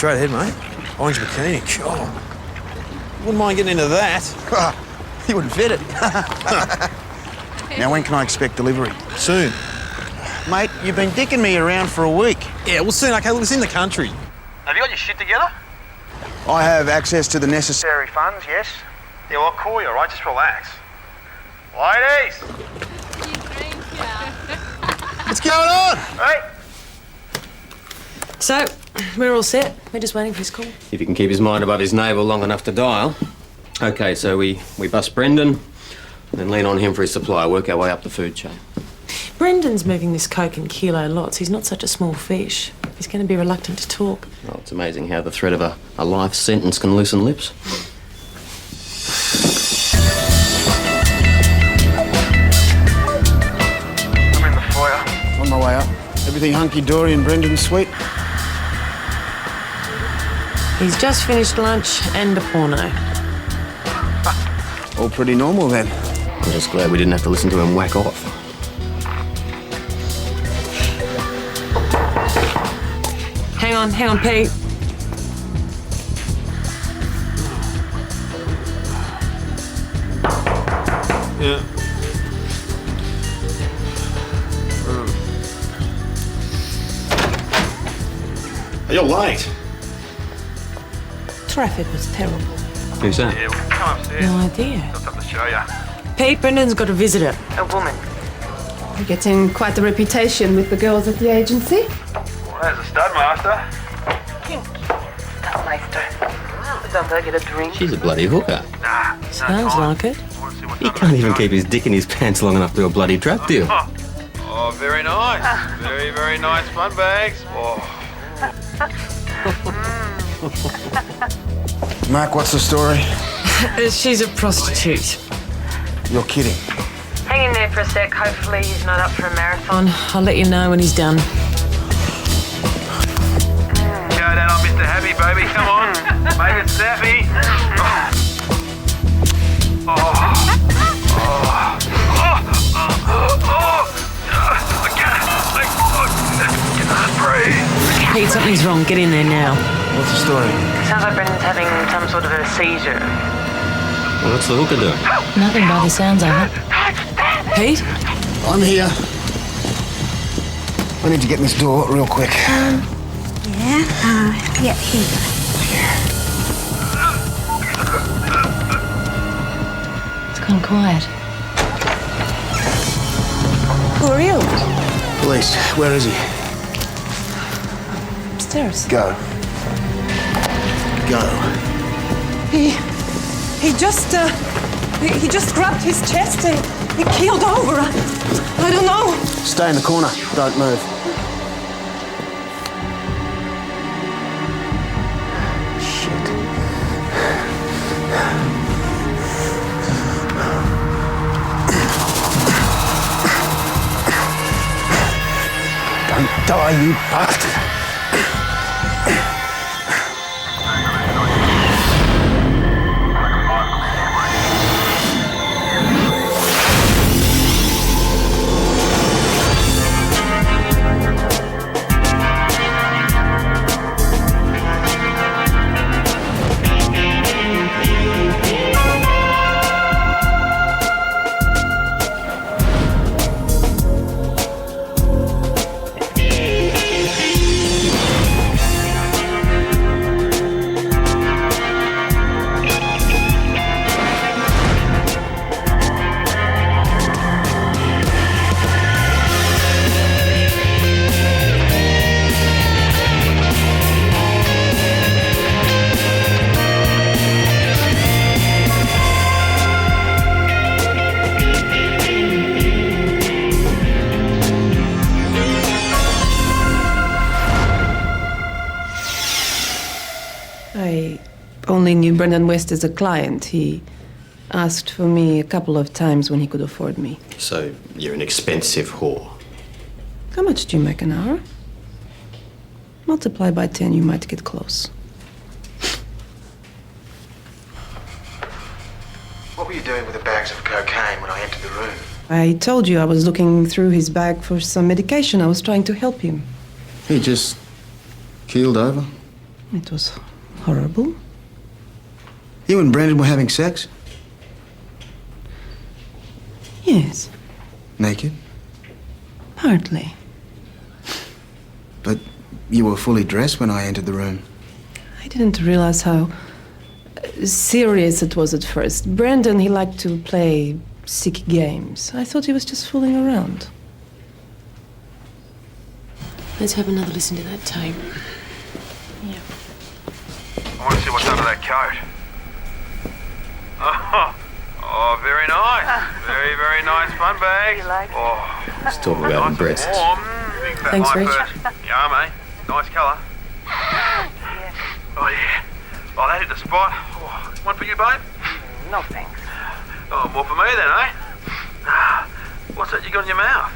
straight ahead, mate. Orange bikini. Oh. Wouldn't mind getting into that. You wouldn't fit it. Now, when can I expect delivery? Soon. Mate, you've been dicking me around for a week. Yeah, well, soon. Okay, look, it's in the country. Have you got your shit together? I have access to the necessary funds, yes. Yeah, well, I'll call you, all right? Just relax. Ladies! What's going on? Hey! So, we're all set. We're just waiting for his call. If he can keep his mind above his navel long enough to dial. OK, so we bust Brendan, then lean on him for his supply, work our way up the food chain. Brendan's moving this coke in kilo lots. He's not such a small fish. He's going to be reluctant to talk. Oh, it's amazing how the threat of a life sentence can loosen lips. I'm in the foyer. On my way up. Everything hunky-dory in Brendan's suite? He's just finished lunch and a porno. All pretty normal, then. I'm just glad we didn't have to listen to him whack off. Hang on, Pete. Yeah. You're late. Traffic was terrible. Who's that? Yeah, well, come upstairs. No idea. Got something to show you. Pete, Brendan's got a visitor. A woman. You're getting quite a reputation with the girls at the agency. Well, there's a stud master. Don't they get a drink? She's a bloody hooker. Nah, Sounds like it. He can't even keep his dick in his pants long enough to do a bloody trap deal. Oh, very nice. Very, very nice fun bags. Oh. Mark, what's the story? She's a prostitute. You're kidding. Hang in there for a sec. Hopefully he's not up for a marathon. I'll let you know when he's done. Go down on Mr. Happy, baby. Come on. Make it snappy. Pete, something's wrong. Get in there now. What's the story? Sounds like Brendan's having some sort of a seizure. Well, what's the hooker doing? Nothing by the sounds of it. Pete? I'm here. I need to get in this door real quick. Yeah, here you go. It's gone quiet. Who are you? Police, where is he? Upstairs. Go. Go. He just grabbed his chest and he keeled over. I don't know. Stay in the corner. Don't move. Shit. Don't die, you bastard. I only knew Brendan West as a client. He asked for me a couple of times when he could afford me. So you're an expensive whore. How much do you make an hour? Multiply by 10, you might get close. What were you doing with the bags of cocaine when I entered the room? I told you I was looking through his bag for some medication. I was trying to help him. He just keeled over. It was horrible. You and Brendan were having sex? Yes, Naked? partly. But you were fully dressed when I entered the room. I didn't realize how serious it was at first. Brendan, he liked to play sick games. I thought he was just fooling around. Let's have another listen to that tape. I want to see what's under that coat. Oh, very nice. Very, very nice fun bags. You like it? Oh, Let's talk about nice breasts. and warm. Big fat Thanks, light Rich. burst. Yum, eh? Nice colour. Yes. Oh, yeah. Oh, that hit the spot. Oh, one for you, babe? No thanks. Oh, more for me then, eh? What's that you got in your mouth?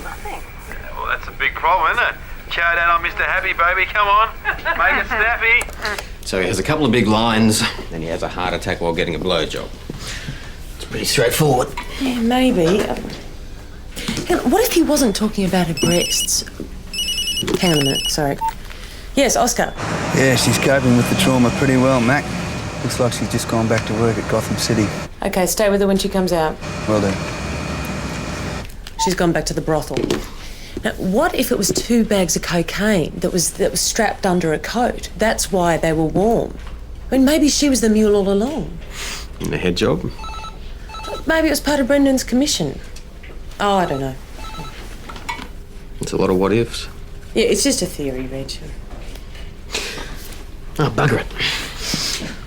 Nothing. Yeah, well, that's a big problem, isn't it? Chow down on Mr. Happy, baby. Come on. Make it snappy. So he has a couple of big lines, and he has a heart attack while getting a blowjob. It's pretty straightforward. Yeah, maybe. Hang on, what if he wasn't talking about her breasts? Hang on a minute, sorry. Yes, Oscar. Yeah, she's coping with the trauma pretty well, Mac. Looks like she's just gone back to work at Gotham City. Okay, stay with her when she comes out. Well done. She's gone back to the brothel. Now, what if it was 2 bags of cocaine that was strapped under a coat? That's why they were warm. I mean, maybe she was the mule all along. In the head job? Maybe it was part of Brendan's commission. Oh, I don't know. It's a lot of what ifs. Yeah, it's just a theory, Reg. Oh, bugger it.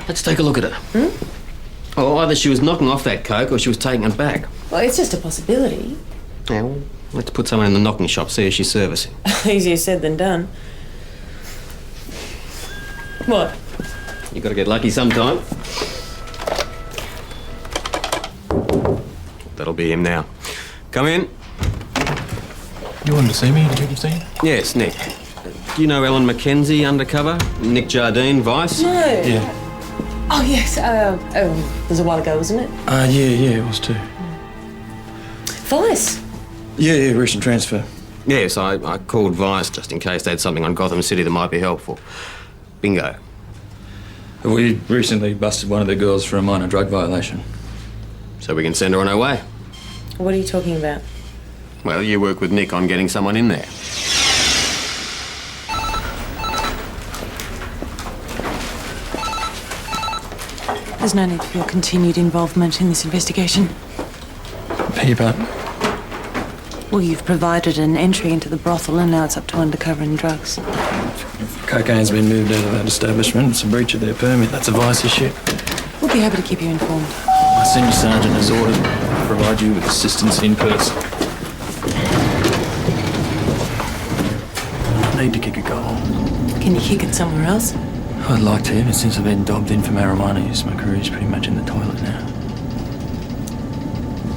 Let's take a look at her. Oh, either she was knocking off that coke or she was taking it back. Well, it's just a possibility. Yeah, well, let's put someone in the knocking shop, see if she's servicing. Easier said than done. What? You gotta get lucky sometime. That'll be him now. Come in. You wanted to see me? Did you see me? Yes, Nick. Do you know Ellen Mackenzie, undercover? Nick Jardine, Vice? No. Yeah. Oh, yes. It was a while ago, wasn't it? Yeah, it was too. Vice. Yeah, recent transfer. Yes, I called Vice just in case they had something on Gotham City that might be helpful. Bingo. We recently busted one of the girls for a minor drug violation. So we can send her on her way. What are you talking about? Well, you work with Nick on getting someone in there. There's no need for your continued involvement in this investigation. Beg your pardon? Well, you've provided an entry into the brothel and now it's up to undercover and drugs. Cocaine's been moved out of that establishment. It's a breach of their permit. That's a Vice issue. We'll be happy to keep you informed. My senior sergeant has ordered to provide you with assistance in person. I need to kick a goal. Can you kick it somewhere else? I'd like to, but since I've been dobbed in for marijuana use, my career's pretty much in the toilet now.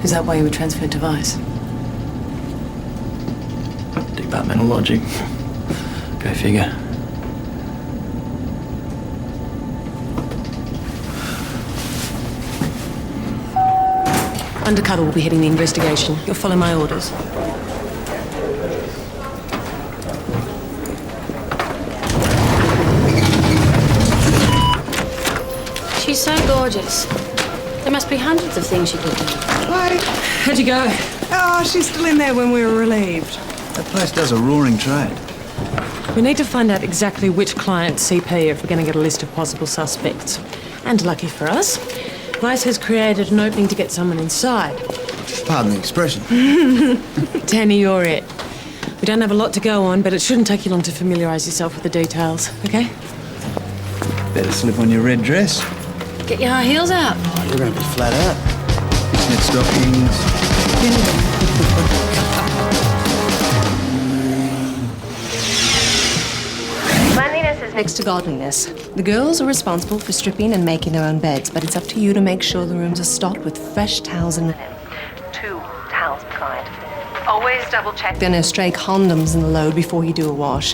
Is that why you were transferred to Vice? Departmental logic. Go figure. Undercover will be heading the investigation. You'll follow my orders. She's so gorgeous. There must be hundreds of things she could do. Wait. How'd you go? Oh, she's still in there when we were relieved. That place does a roaring trade. We need to find out exactly which client CP if we're going to get a list of possible suspects. And lucky for us, Vice has created an opening to get someone inside. Pardon the expression. Danny, you're it. We don't have a lot to go on, but it shouldn't take you long to familiarise yourself with the details, okay? Better slip on your red dress. Get your high heels out. Oh, you're going to be flat out. Fishnet stockings. Cleanliness is next to godliness. The girls are responsible for stripping and making their own beds, but it's up to you to make sure the rooms are stocked with fresh towels and linen. 2 towels per client. Always double check there are no stray condoms in the load before you do a wash.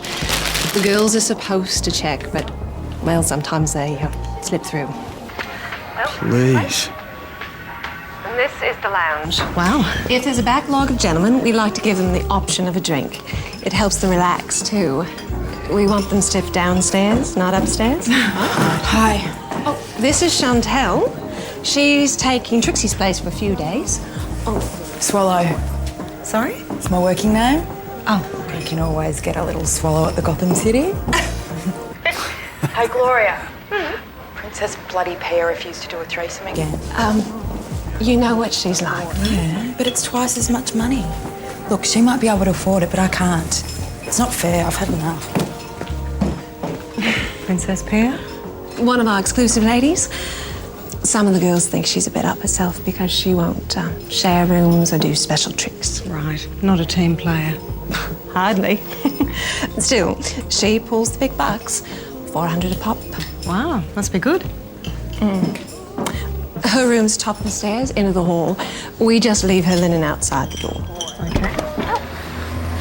The girls are supposed to check, but, well, sometimes they slip through. Please. And this is the lounge. Wow. If there's a backlog of gentlemen, we like to give them the option of a drink. It helps them relax, too. We want them stiffed downstairs, not upstairs. Hi. Oh, this is Chantel. She's taking Trixie's place for a few days. Swallow. Sorry? It's my working name. Oh. You can always get a little swallow at the Gotham City. Hey, Gloria. Princess Bloody Pear refused to do a threesome again. You know what she's like. Yeah, but it's twice as much money. Look, she might be able to afford it, but I can't. It's not fair. I've had enough. Princess Pear? One of our exclusive ladies. Some of the girls think she's a bit up herself because she won't share rooms or do special tricks. Right, not a team player. Hardly. Still, she pulls the big bucks. 400 a pop. Wow, must be good. Her room's top of the stairs, into the hall. We just leave her linen outside the door. Okay.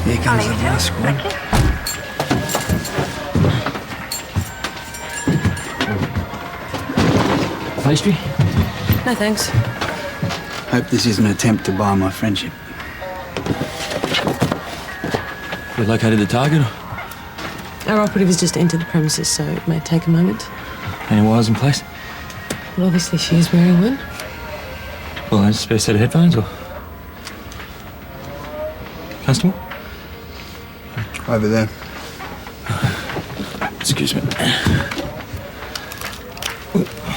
Here comes the last squad. Pastry? No thanks. Hope this isn't an attempt to buy my friendship. We located the target? Our operative has just entered the premises, so it may take a moment. Any wires in place? Well, obviously she is wearing one. Well, a spare set of headphones or... Constable? Over there. Excuse me.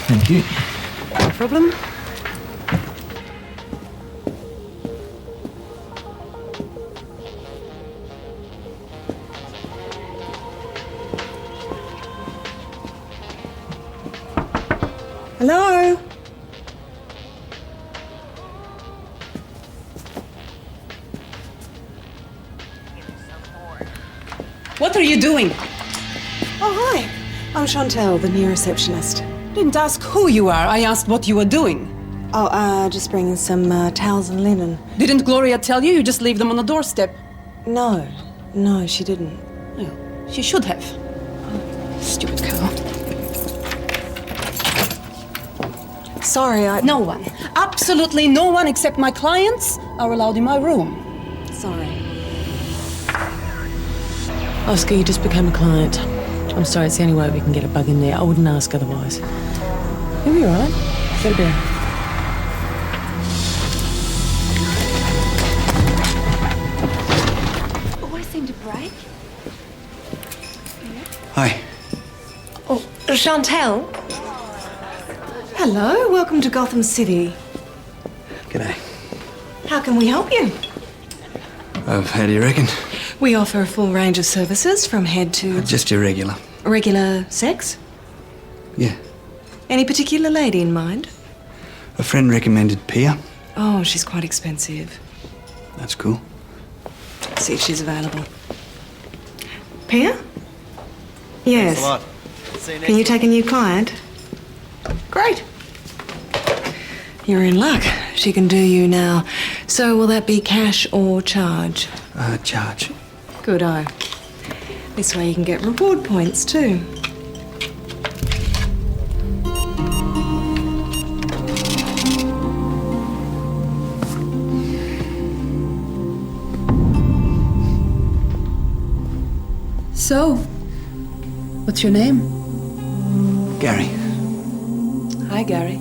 Thank you. No problem. Hello? What are you doing? Oh, hi. I'm Chantel, the new receptionist. Didn't ask who you are. I asked what you were doing. Oh, just bringing some towels and linen. Didn't Gloria tell you? You just leave them on the doorstep. No, she didn't. No, she should have. Stupid girl. Sorry, No one, absolutely no one except my clients are allowed in my room. Sorry. Oscar, you just became a client. I'm sorry, it's the only way we can get a bug in there. I wouldn't ask otherwise. You'll be all right. Get a beer. Always seem to break. Hi. Oh, Chantel? Hello, welcome to Gotham City. G'day. How can we help you? How do you reckon? We offer a full range of services from head to Just your regular. regular sex. Yeah. Any particular lady in mind? A friend recommended Pia. Oh, she's quite expensive. That's cool. See if she's available. Pia? Yes. Can you take a new client? Great. You're in luck. She can do you now. So will that be cash or charge? Charge. Good eye. This way you can get reward points too. So, what's your name? Gary. Hi, Gary.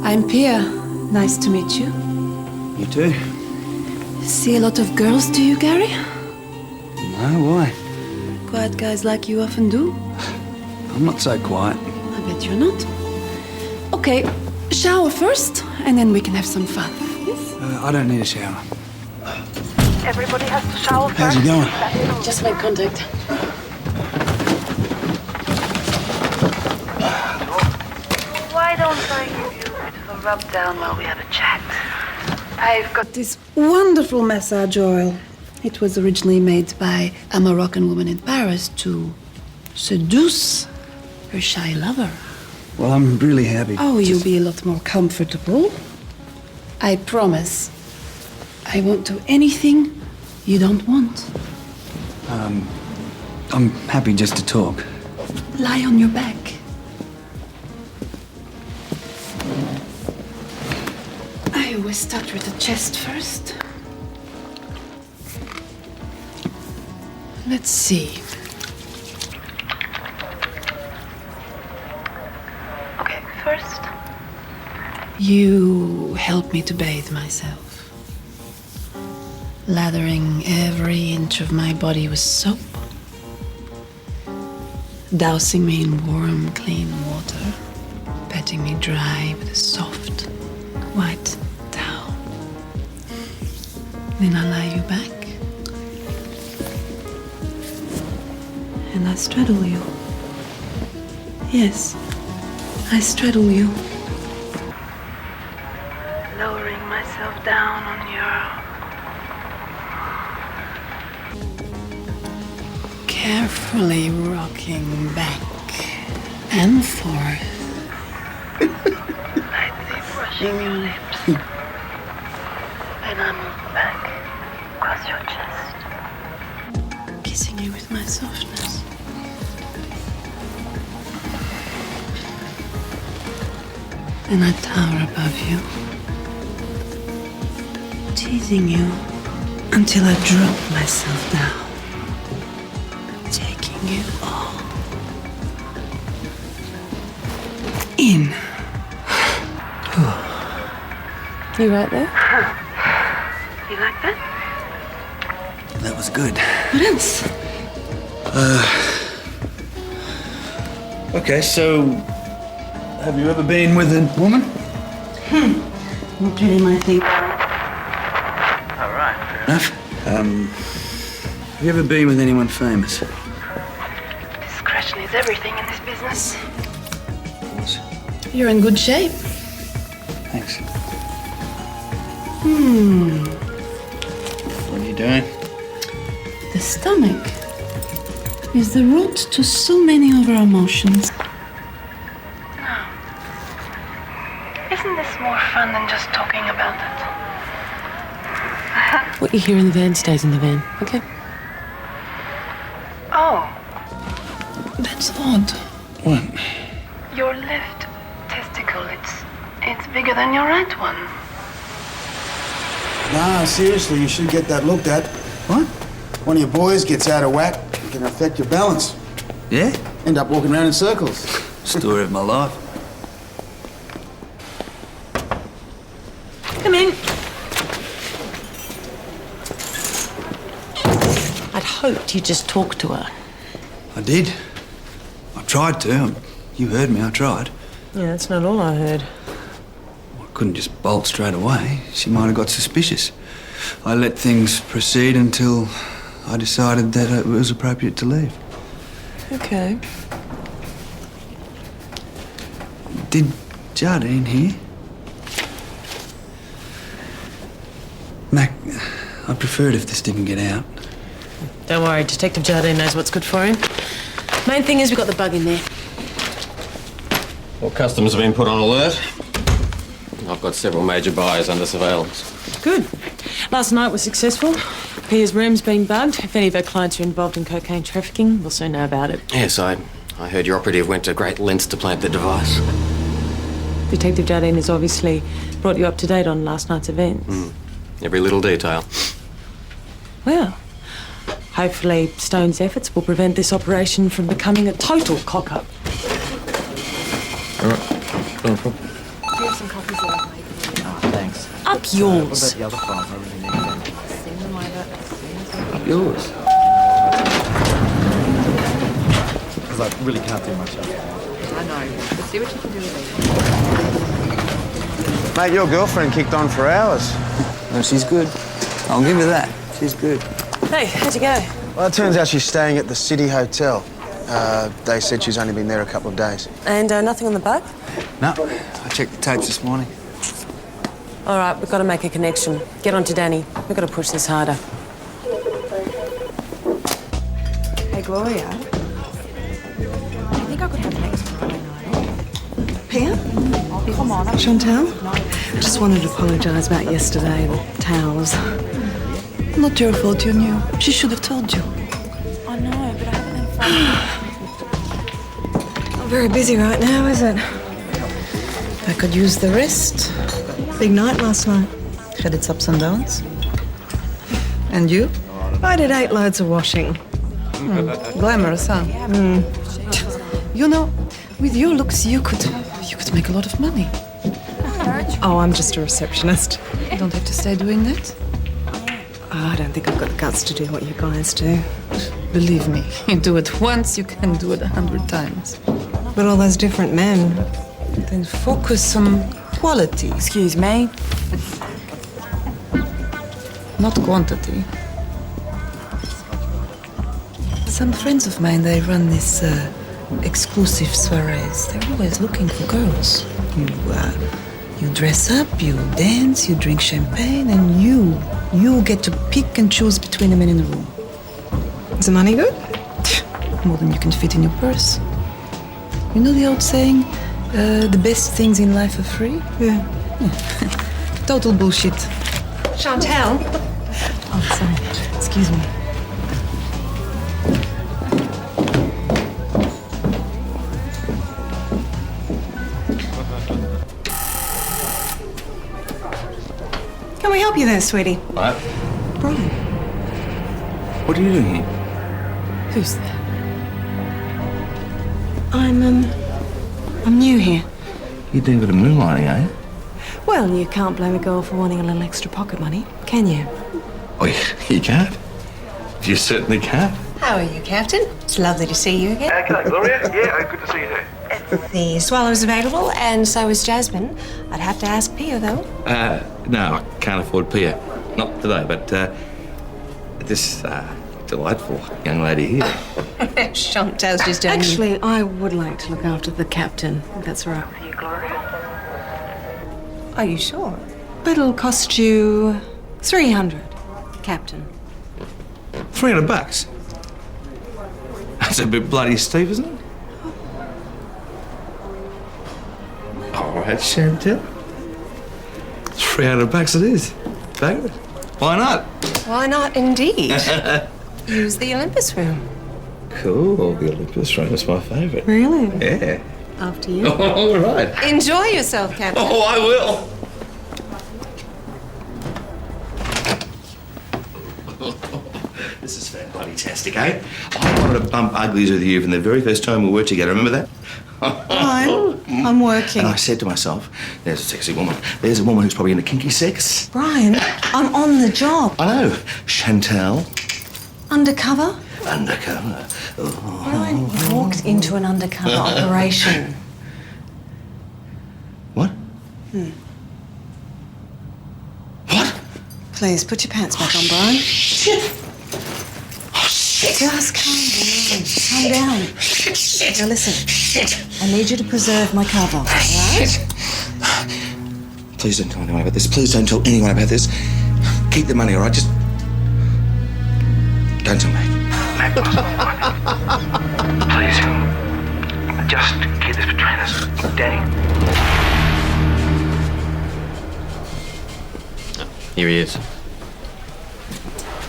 I'm Pia. Nice to meet you. You too? See a lot of girls, do you, Gary? No, why? Quiet guys like you often do. I'm not so quiet. I bet you're not. Okay, shower first, and then we can have some fun. Yes? I don't need a shower. Everybody has to shower first. How's it going? Just make contact. Why don't I give you a bit of a rub down while we have a chat? I've got This wonderful massage oil. It was originally made by a Moroccan woman in Paris to seduce her shy lover. Well, I'm really happy. Oh, you'll be a lot more comfortable. I promise. I won't do anything you don't want. I'm happy just to talk. Lie on your back. I always start with the chest first. Let's see. You helped me to bathe myself, lathering every inch of my body with soap, dousing me in warm, clean water, patting me dry with a soft, white towel. Then I lie you back, and I straddle you. Yes, I straddle you. Lowering myself down on your... Carefully rocking back and forth. lightly brushing your lips. And I move back across your chest. Kissing you with my softness. And I tower above you, teasing you until I drop myself down, taking you all in. You right there? You like that? That was good. What else? Okay, so have you ever been with a woman? Not really my thing. All right. Enough. Have you ever been with anyone famous? Discretion is everything in this business. You're in good shape. Thanks. What are you doing? The stomach is the root to so many of our emotions. Isn't this more fun than just talking about it? What you hear in the van stays in the van, okay? Oh, That's odd. What? your left testicle, it's bigger than your right one. Nah, seriously, you should get that looked at. What? One of your boys gets out of whack, it can affect your balance. Yeah? End up walking around in circles. Story of my life. Come in. I'd hoped you'd just talk to her. I did. I tried to. You heard me, I tried. Yeah, that's not all I heard. I couldn't just bolt straight away. She might have got suspicious. I let things proceed until I decided that it was appropriate to leave. Okay. Did Jardine hear? Mac, I'd prefer it if this didn't get out. Don't worry, Detective Jardine knows what's good for him. Main thing is we got the bug in there. Well, customs have been put on alert. I've got several major buyers under surveillance. Good. Last night was successful. Pia's room's been bugged. If any of our clients are involved in cocaine trafficking, we'll soon know about it. Yes, I heard your operative went to great lengths to plant the device. Detective Jardine has obviously brought you up to date on last night's events. Every little detail. Well, hopefully Stone's efforts will prevent this operation from becoming a total cock-up. All right. No problem. Do you have some copies of that? Thanks. Up yours. the other files? I really need them. Send them over. Up yours. Because I really can't do much else. I know. But see what you can do with these. Mate, your girlfriend kicked on for hours. No, she's good. I'll give her that. She's good. Hey, how'd you go? Well, it turns out she's staying at the City Hotel. They said she's only been there a couple of days. And nothing on the bug? No, I checked the tapes this morning. All right, we've got to make a connection. Get on to Danny. We've got to push this harder. Hey, Gloria. I think I could have an extra Friday night. Pia? Oh, come on. Chantal? I just wanted to apologise about yesterday, the towels. Not your fault, you knew. She should have told you. I know, but I haven't had fun. Not very busy right now, is it? I could use the rest. Big night last night. Had its ups and downs. And you? I did 8 loads of washing. Glamorous, huh? You know, with your looks, you could make a lot of money. Oh, I'm just a receptionist. You don't have to stay doing that. I don't think I've got the guts to do what you guys do. Believe me, you do it once, you can do it 100 times. But all those different men. Then focus on quality. Excuse me? Not quantity. Some friends of mine, they run this exclusive soirees. They're always looking for girls. You dress up, you dance, you drink champagne, and you get to pick and choose between the men in the room. Is the money good? More than you can fit in your purse. You know the old saying, the best things in life are free? Yeah. Total bullshit. Chantel? Oh, sorry. Excuse me. Can we help you there, sweetie? What? Brian. What are you doing here? Who's there? I'm new here. You're doing a bit of moonlighting, eh? Well, you can't blame a girl for wanting a little extra pocket money, can you? Oh, you can't. You certainly can't. How are you, Captain? It's lovely to see you again. G'day, Gloria. Yeah, good to see you too. The Swallow's available, and so is Jasmine. I'd have to ask Pia, though. No, I can't afford Pia. Not today, but this delightful young lady here. Chantel's just doing... Actually, I would like to look after the captain, if that's all right with you, Gloria. Are you sure? But it'll cost you 300, Captain. $300? That's a bit bloody steep, isn't it? All right, Chantel. $300 it is. Take it. Why not? Why not, indeed? Use the Olympus room. Cool. The Olympus room is my favourite. Really? Yeah. After you. All right. Enjoy yourself, Captain. Oh, I will. This is fantastic, eh? I wanted to bump uglies with you from the very first time we worked together. Remember that? Brian, I'm working. And I said to myself, there's a sexy woman. There's a woman who's probably into kinky sex. Brian, I'm on the job. I know. Chantel. Undercover? Undercover. Oh. Brian, you walked into an undercover operation. What? What? Please, put your pants back on, Brian. Shit. Oh, shit. Just calm down. Calm down. Now listen, I need you to preserve my cover, all right? Please don't tell anyone about this. Please don't tell anyone about this. Keep the money, all right? Just... don't tell me. Please, just keep this between us. Danny. Here he is.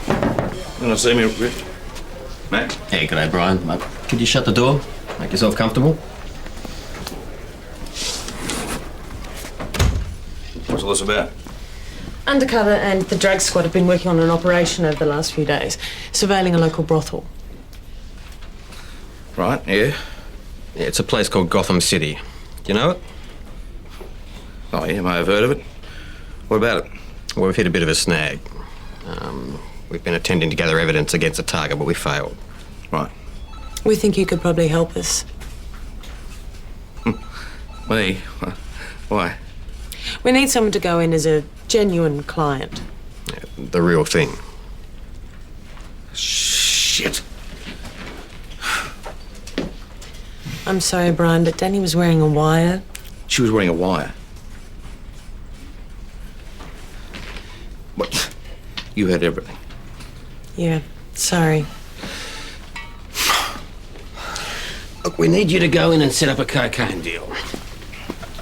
You want to see me, Rich? Max? Hey, g'day, Brian. Could you shut the door? Make yourself comfortable. What's all this about? Undercover and the drug squad have been working on an operation over the last few days, surveilling a local brothel. Right, yeah. Yeah, it's a place called Gotham City. Do you know it? Oh, yeah, may have heard of it. What about it? Well, we've hit a bit of a snag. We've been attempting to gather evidence against the target, but we failed. Right. We think you could probably help us. Me? Why? We need someone to go in as a genuine client. Yeah, the real thing. Shit. I'm sorry, Brian, but Danny was wearing a wire. She was wearing a wire? What? You heard everything? Yeah, sorry. Look, we need you to go in and set up a cocaine deal.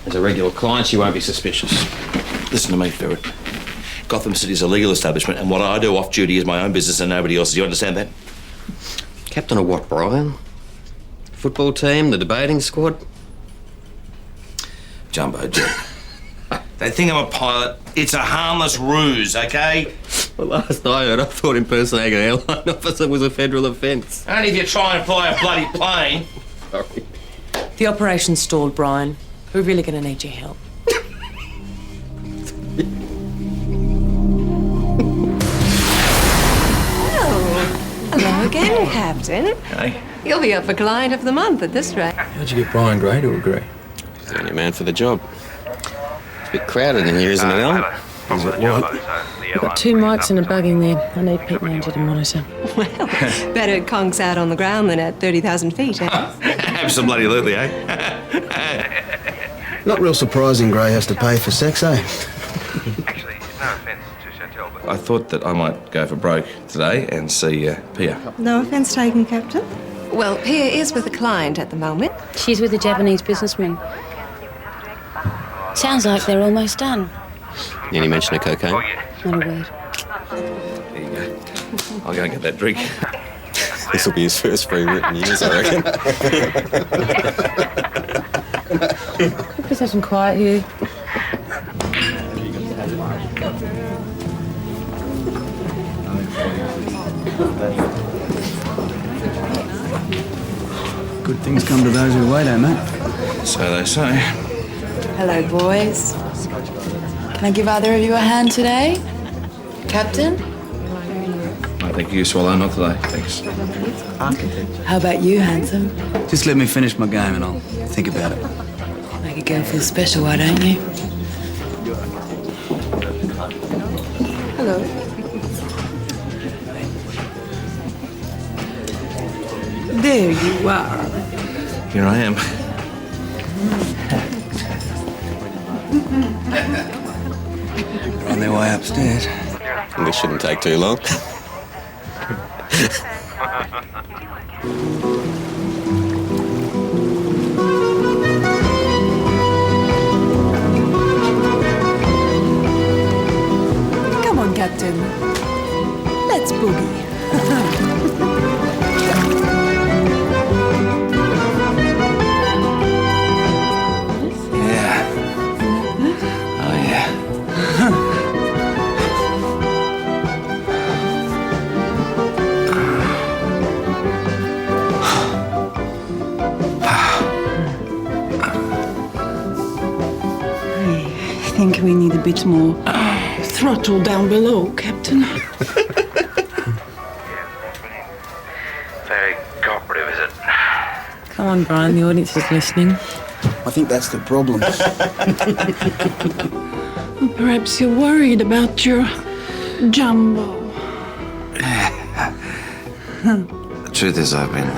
As a regular client, she won't be suspicious. Listen to me, Ferret. Gotham City's a legal establishment, and what I do off duty is my own business and nobody else's. Do you understand that? Captain of what, Brian? Football team, the debating squad? Jumbo Jet. They think I'm a pilot. It's a harmless ruse, okay? Well, last I heard, I thought impersonating an airline officer was a federal offence. Only if you try and fly a bloody plane. Sorry. The operation's stalled, Brian. We're really going to need your help. Captain. Hey. You'll be up for Client of the Month at this rate. How'd you get Brian Gray to agree? He's the only man for the job. It's a bit crowded in here, isn't it, Alan? Is it what? We've got 2 mics and a bug in there. I need Pete Manger to monitor. Well, better conks out on the ground than at 30,000 feet, eh? Absolutely, eh? Not real surprising Gray has to pay for sex, eh? Actually, no offence to Chantel, but I thought that I might go for broke today and see Pia. No offence taken, Captain. Well, Pia is with a client at the moment. She's with a Japanese businessman. Sounds like they're almost done. Any mention of cocaine? Not a word. There you go. I'll go and get that drink. This will be his first free written years, I reckon. Could we please have some quiet here? Good things come to those who wait, eh, mate? So they say. Hello, boys. Can I give either of you a hand today? Captain? I think you swallow, not today. Thanks. How about you, handsome? Just let me finish my game and I'll think about it. Make a girl feel special, why don't you? Hello. There you are. Here I am. They're on their way upstairs. This shouldn't take too long. Come on, Captain. Let's boogie. Yeah. Oh, yeah. I think we need a bit more throttle down below, Captain. very cooperative, is it? Come on, Brian, the audience is listening. I think that's the problem. Perhaps you're worried about your jumbo. The truth is, I've been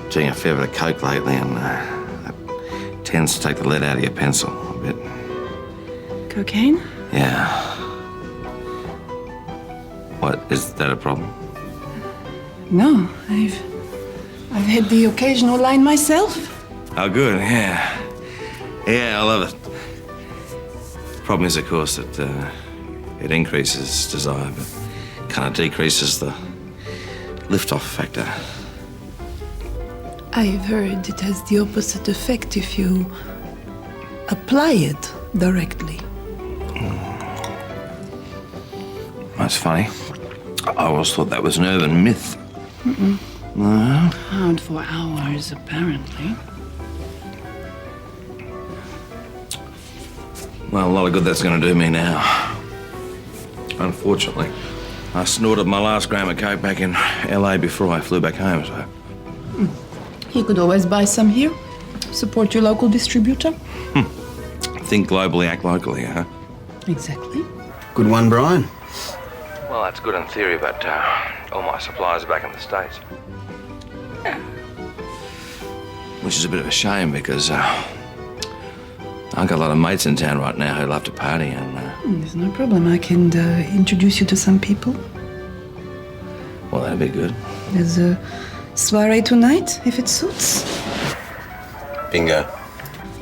doing a fair bit of coke lately, and that tends to take the lead out of your pencil a bit. Cocaine? Yeah. What, is that a problem? No, I've had the occasional line myself. Oh, good, yeah. Yeah, I love it. The problem is, of course, that it increases desire, but kind of decreases the lift-off factor. I've heard it has the opposite effect if you apply it directly. That's funny. I always thought that was an urban myth. Mm-mm. No? Hard for hours, apparently. Well, a lot of good that's going to do me now. Unfortunately, I snorted my last gram of coke back in LA before I flew back home, so... You could always buy some here. Support your local distributor. Think globally, act locally, huh? Exactly. Good one, Brian. Well, that's good in theory, but all my suppliers are back in the States. Which is a bit of a shame because I've got a lot of mates in town right now who love to party and... There's no problem. I can introduce you to some people. Well, that'd be good. There's a soiree tonight, if it suits. Bingo.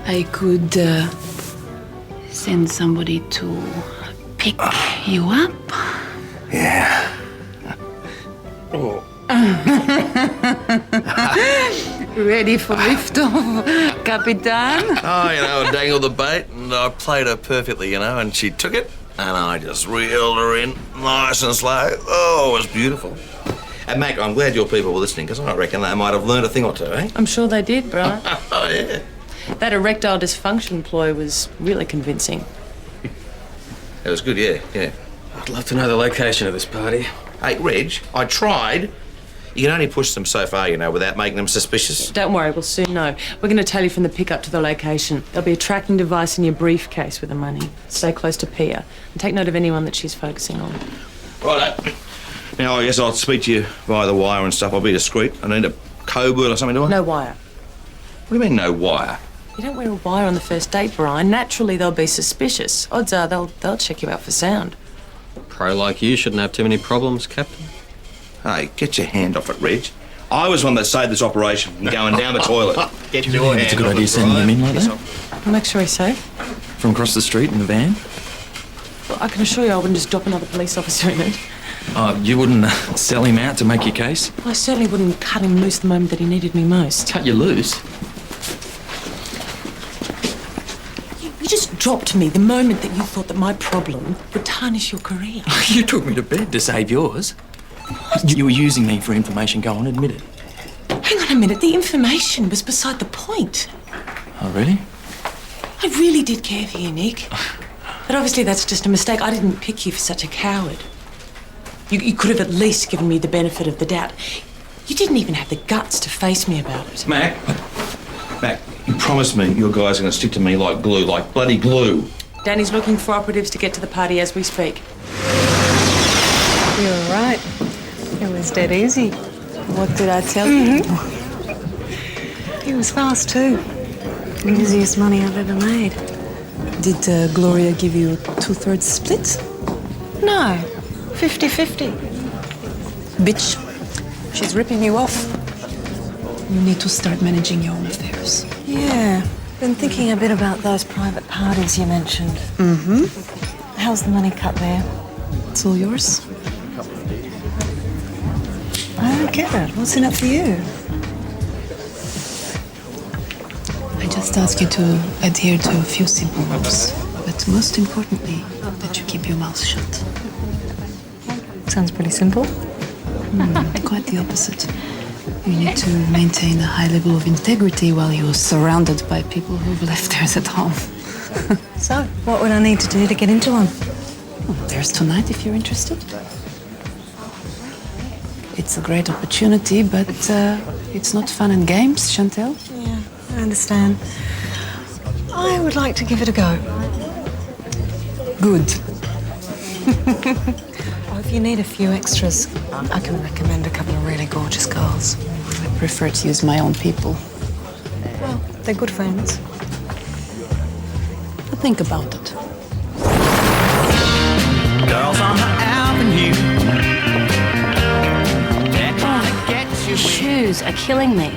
I could send somebody to pick you up. Yeah. Ready for liftoff, Capitan? Oh, you know, I dangled the bait and I played her perfectly, you know, and she took it and I just reeled her in nice and slow. Oh, it was beautiful. And Mac, I'm glad your people were listening because I reckon they might have learned a thing or two, eh? I'm sure they did, Brian. Oh, yeah. That erectile dysfunction ploy was really convincing. It was good, yeah. I'd love to know the location of this party. Hey, Reg, I tried. You can only push them so far, you know, without making them suspicious. Don't worry, we'll soon know. We're going to tell you from the pickup to the location. There'll be a tracking device in your briefcase with the money. Stay close to Pia and take note of anyone that she's focusing on. Righto. Now, I guess I'll speak to you via the wire and stuff. I'll be discreet. I need a code word or something, do I? No wire. What do you mean, no wire? You don't wear a wire on the first date, Brian. Naturally, they'll be suspicious. Odds are they'll check you out for sound. Pro like you shouldn't have too many problems, Captain. Hey, get your hand off it, Reg. I was one that saved this operation from going down the toilet. Get your hand It's a good off idea it, sending Brian. him in like that. I'll make sure he's safe. From across the street in the van. Well, I can assure you I wouldn't just drop another police officer in it. Oh, you wouldn't sell him out to make your case? Well, I certainly wouldn't cut him loose the moment that he needed me most. Cut you loose? You just dropped me the moment that you thought that my problem would tarnish your career. You took me to bed to save yours. You were using me for information. Go on, admit it. Hang on a minute. The information was beside the point. Oh, really? I really did care for you, Nick. But obviously that's just a mistake. I didn't pick you for such a coward. You could have at least given me the benefit of the doubt. You didn't even have the guts to face me about it. Mac, you promised me your guys are going to stick to me like glue, like bloody glue. Danny's looking for operatives to get to the party as we speak. You were right. It was dead easy. What did I tell you? He was fast too. The easiest money I've ever made. Did Gloria give you a 2/3 split? No, 50-50. Bitch, she's ripping you off. You need to start managing your own affairs. Yeah, been thinking a bit about those private parties you mentioned. Mm-hmm. How's the money cut there? It's all yours. I don't get it. What's in it for you? I just ask you to adhere to a few simple rules, but most importantly, that you keep your mouth shut. Sounds pretty simple. Quite the opposite. You need to maintain a high level of integrity while you're surrounded by people who've left theirs at home. So, what would I need to do to get into one? Well, there's tonight if you're interested. It's a great opportunity, but it's not fun and games, Chantel. Yeah, I understand. I would like to give it a go. Good. If you need a few extras, I can recommend a couple of really gorgeous girls. I prefer to use my own people. Well, they're good friends. But think about it. Girls on the avenue. Shoes are killing me.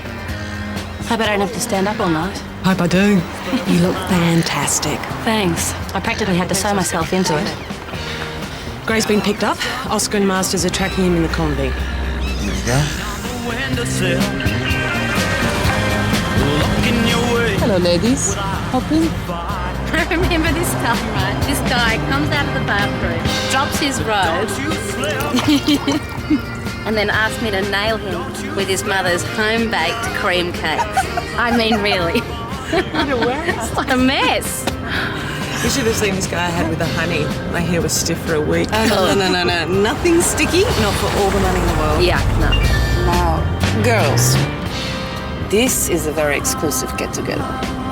Hope I don't have to stand up all night. Hope I do. You look fantastic. Thanks. I practically had to sew myself into it. Gray's been picked up. Oscar and Masters are tracking him in the Convy. Here we go. Hello, ladies. Hop in. I remember this time, right? This guy comes out of the bathroom, drops his robe, and then asks me to nail him with his mother's home-baked cream cakes. I mean, really. What a mess. You should have seen this guy I had with the honey. My hair was stiff for a week. No. Nothing sticky, not for all the money in the world. Yeah, no. Now, girls, this is a very exclusive get-together.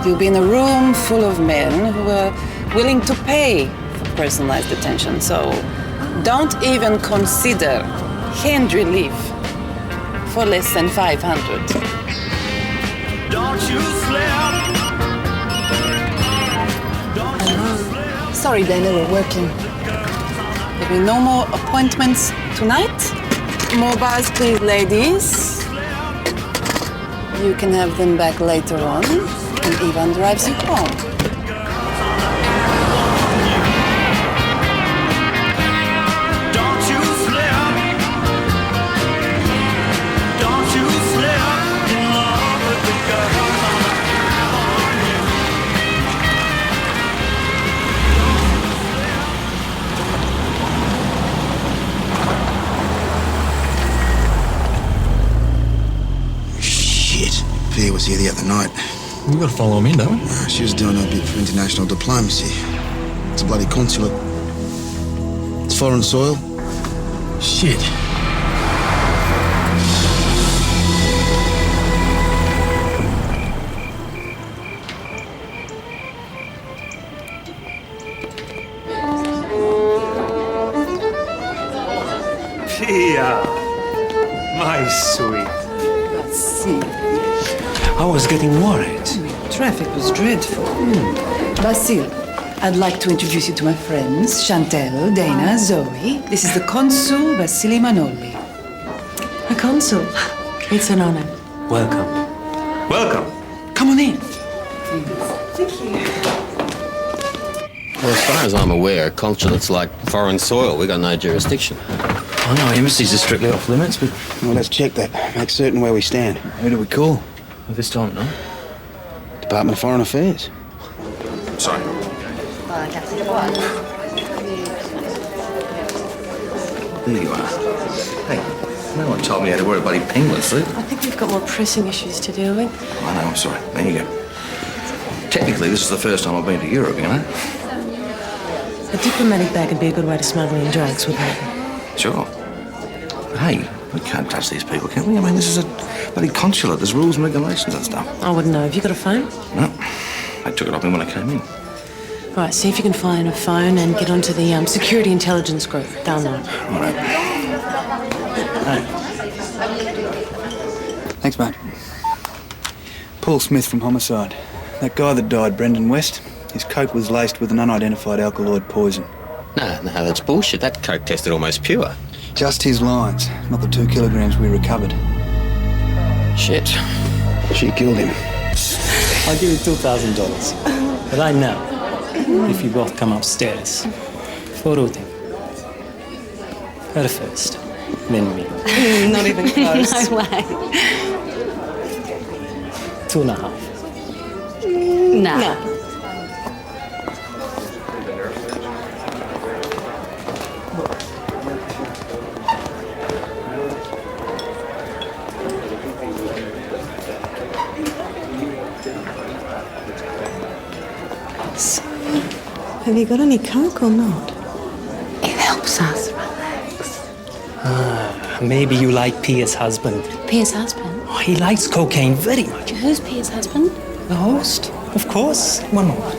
You'll be in a room full of men who are willing to pay for personalized attention, so don't even consider hand relief for less than 500. Don't you slip. Sorry, Dana, we're working. There'll be no more appointments tonight. More bars, please, ladies. You can have them back later on, and Ivan drives you home. Don't you slip. Don't you slip in love with the girls on the avenue. Shit. Pia was here the other night. We've got to follow him in, don't we? She was doing her bit for international diplomacy. It's a bloody consulate. It's foreign soil. Shit. I was getting worried. Traffic was dreadful. Basil, I'd like to introduce you to my friends, Chantel, Dana, Zoe. This is the Consul, Vasily Manoli. A consul. It's an honour. Welcome. Welcome. Come on in. Thank you. Well, as far as I'm aware, consulate's like foreign soil. We got no jurisdiction. I know embassies are strictly off limits, but... Well, let's check that. Make certain where we stand. Who do we call? Well, this time, no. Department of Foreign Affairs. Sorry. There you are. Hey, no one told me how to wear a bloody penguin suit. I think we've got more pressing issues to deal with. I know, I'm sorry. There you go. Technically, this is the first time I've been to Europe, you know? A diplomatic bag would be a good way to smuggle in drugs, wouldn't it? Sure. But hey, we can't touch these people, can we? I mean, this is a bloody consulate. There's rules and regulations and stuff. I wouldn't know. Have you got a phone? No. I took it off me when I came in. Right, see if you can find a phone and get onto the security intelligence group. They'll know. All right. Thanks, mate. Paul Smith from Homicide. That guy that died, Brendan West, his coke was laced with an unidentified alkaloid poison. No, that's bullshit. That coke tested almost pure. Just his lines, not the 2 kilograms we recovered. Shit. She killed him. I'll give you $2,000. Right now, if you both come upstairs. For routing. Her first, then me. Not even close. No way. 2.5. No. So, have you got any coke or not? It helps us relax. Maybe you like Pia's husband. Pia's husband? Oh, he likes cocaine very much. Who's Pia's husband? The host, of course. One more.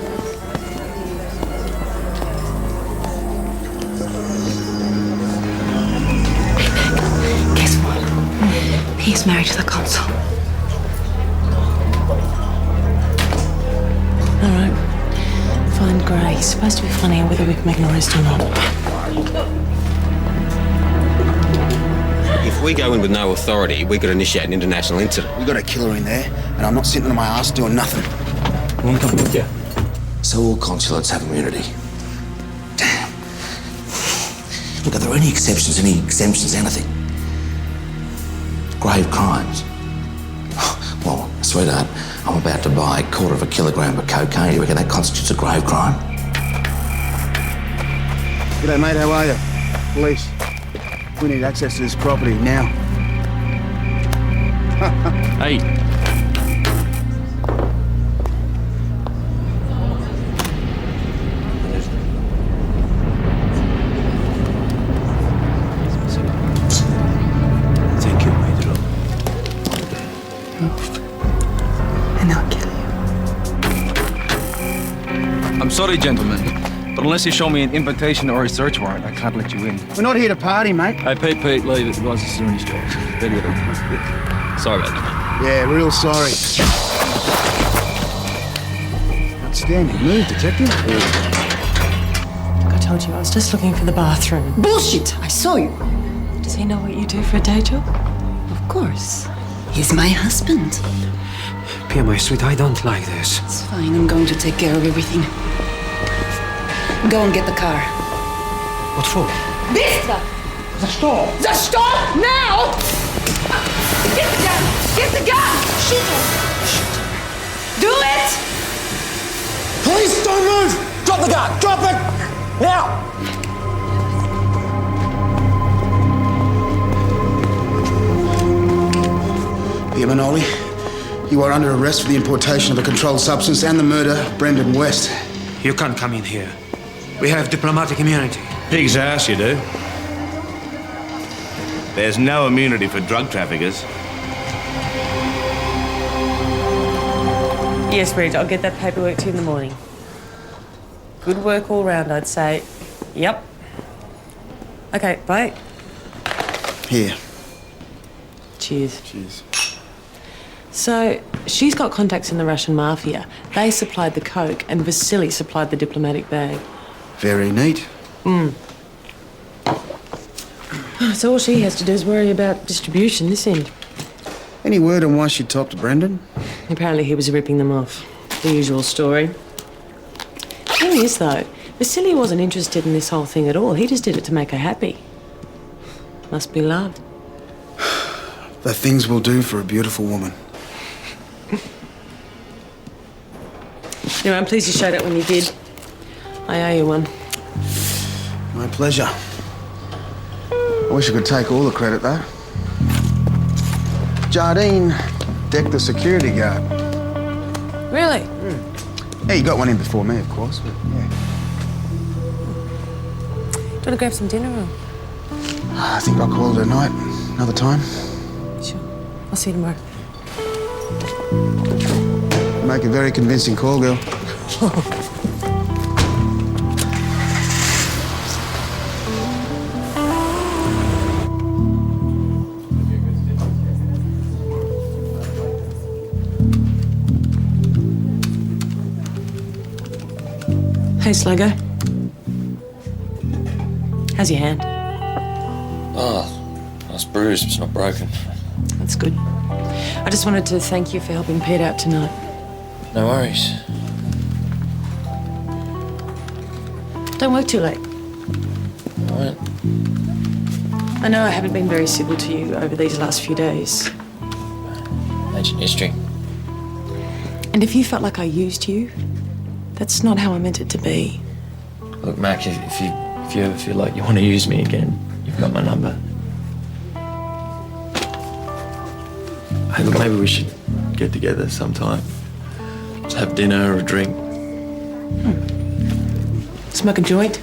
Guess what? Pia's married to the consul. All right. Find Gray. He's supposed to be funny on whether we can make an arrest or not. If we go in with no authority, we could initiate an international incident. We got a killer in there, and I'm not sitting on my ass doing nothing. I won't come with you. So all consulates have immunity. Damn. Look, are there any exceptions, any exemptions, anything? Grave crimes. Well, sweetheart, I'm about to buy a 1/4 kilogram of cocaine. You reckon that constitutes a grave crime? G'day, mate. How are you? Police. We need access to this property now. Hey. Thank you, Pedro. And I'll kill you. I'm sorry, gentlemen, but unless you show me an invitation or a search warrant, I can't let you in. We're not here to party, mate. Hey, Pete, leave it. The guy's just doing his job. Sorry about that, Yeah, real sorry. Outstanding move, detective. I told you, I was just looking for the bathroom. Bullshit! I saw you. Does he know what you do for a day job? Of course. He's my husband. Pia, my sweet, I don't like this. It's fine. I'm going to take care of everything. Go and get the car. What for? Bista! The store! The stop now! Get the gun! Get the gun! Shoot him! Do it! Please don't move! Drop the gun! Drop it! Now! Pia Manoli, you are under arrest for the importation of a controlled substance and the murder of Brendan West. You can't come in here. We have diplomatic immunity. Pig's ass, you do. There's no immunity for drug traffickers. Yes, Bridge, I'll get that paperwork to you in the morning. Good work all round, I'd say. Yep. Okay, bye. Here. Cheers. Cheers. So she's got contacts in the Russian mafia. They supplied the coke and Vasily supplied the diplomatic bag. Very neat. So all she has to do is worry about distribution this end. Any word on why she topped Brendan? Apparently he was ripping them off. The usual story. Thing is, though, Vasily wasn't interested in this whole thing at all. He just did it to make her happy. Must be love. The things we'll do for a beautiful woman. Anyway, I'm pleased you showed up when you did. I owe you one. My pleasure. I wish I could take all the credit, though. Jardine decked the security guard. Really? Yeah, you got one in before me, of course, but yeah. Do you want to grab some dinner or? I think I'll call it a night another time. Sure. I'll see you tomorrow. Make a very convincing call, girl. Hey, Sluggo. How's your hand? Oh, it's bruised, it's not broken. That's good. I just wanted to thank you for helping Pete out tonight. No worries. Don't work too late. All right. I know I haven't been very civil to you over these last few days. Ancient history. And if you felt like I used you, that's not how I meant it to be. Look, Mac, if you ever feel like you want to use me again, you've got my number. Hey, look, maybe we should get together sometime. Just have dinner or a drink. Smoke a joint?